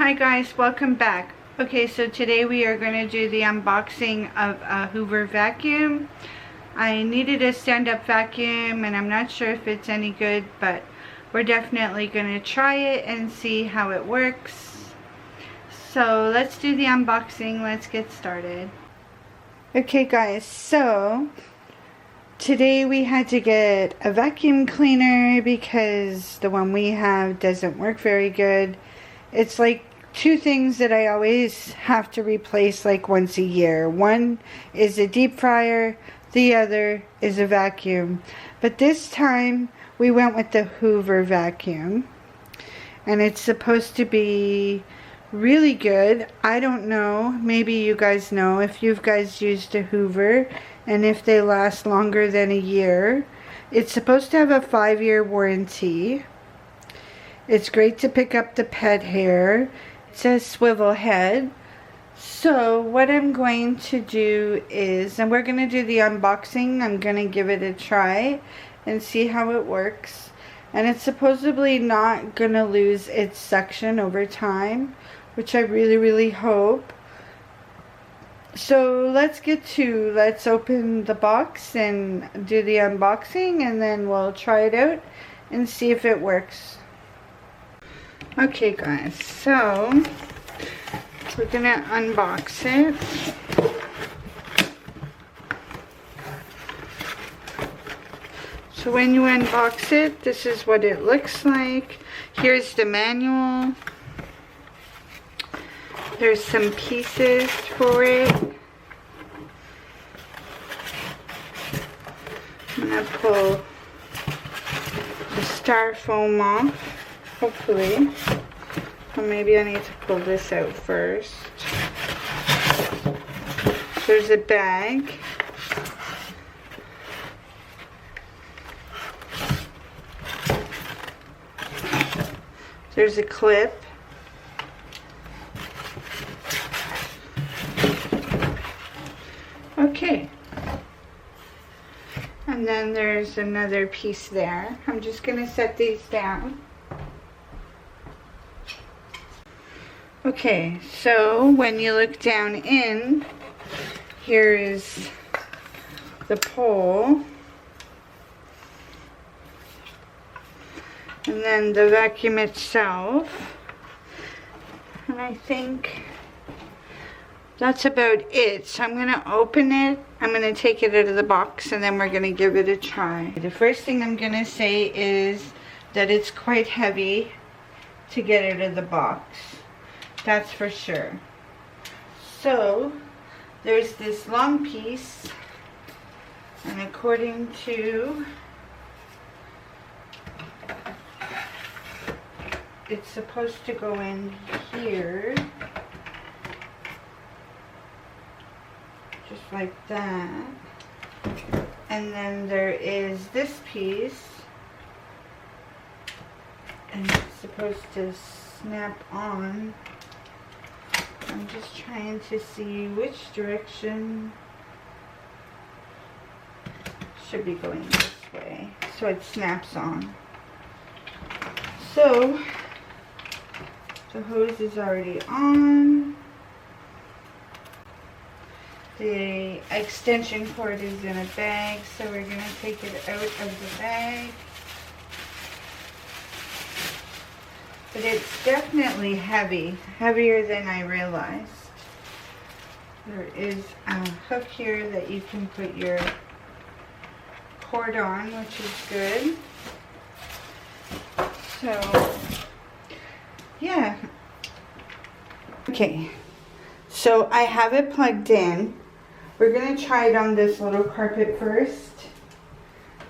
Hi guys, welcome back. Okay, so today we are going to do the unboxing of a Hoover vacuum. I needed a stand-up vacuum and I'm not sure if it's any good, but we're definitely going to try it and see how it works. So let's do the unboxing. Let's get started. Okay guys, so today we had to get a vacuum cleaner because the one we have doesn't work very good. It's like two things that I always have to replace like once a year. One is a deep fryer, the other is a vacuum. But this time we went with the Hoover vacuum. And it's supposed to be really good. I don't know, maybe you guys know if you guys used a Hoover and if they last longer than a year. It's supposed to have a 5-year warranty. It's great to pick up the pet hair. It says swivel head. So what I'm going to do is, and we're going to do the unboxing. I'm going to give it a try and see how it works. And it's supposedly not going to lose its suction over time, which I really hope. So let's open the box and do the unboxing, and then we'll try it out and see if it works. Okay guys, so we're gonna unbox it. So when you unbox it, this is what it looks like. Here's the manual. There's some pieces for it. I'm gonna pull the styrofoam off. Hopefully. Or maybe I need to pull this out first. There's a bag. There's a clip. Okay. And then there's another piece there. I'm just going to set these down. Okay, so when you look down in, here is the pole, and then the vacuum itself, and I think that's about it. So I'm going to open it, I'm going to take it out of the box, and then we're going to give it a try. The first thing I'm going to say is that it's quite heavy to get out of the box. That's for sure. So there's this long piece, and according to, it's supposed to go in here, just like that. And then there is this piece, and it's supposed to snap on. I'm just trying to see which direction. Should be going this way, so it snaps on. So the hose is already on. The extension cord is in a bag, so we're going to take it out of the bag. But it's definitely heavy, heavier than I realized. There is a hook here that you can put your cord on, which is good. So, yeah. Okay, so I have it plugged in. We're going to try it on this little carpet first,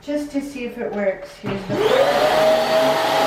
just to see if it works. Here's the first.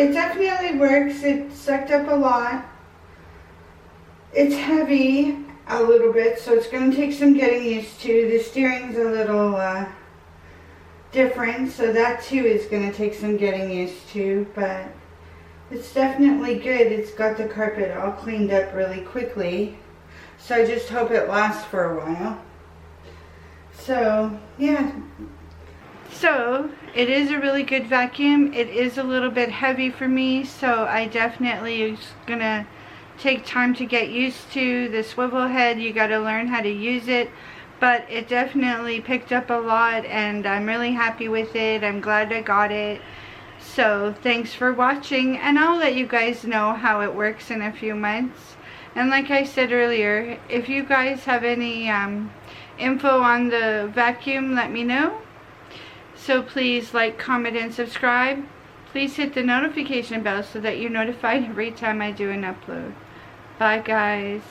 it definitely works. It sucked up a lot. It's heavy a little bit, so it's going to take some getting used to. The steering's a little different, so that too is going to take some getting used to, but it's definitely good. It's got the carpet all cleaned up really quickly, so I just hope it lasts for a while. So yeah, so it is a really good vacuum. It is a little bit heavy for me, so I definitely is gonna take time to get used to the swivel head. You got to learn how to use it, but it definitely picked up a lot, and I'm really happy with it. I'm glad I got it. So thanks for watching, and I'll let you guys know how it works in a few months. And like I said earlier, if you guys have any info on the vacuum, let me know. So please like, comment, and subscribe. Please hit the notification bell so that you're notified every time I do an upload. Bye guys.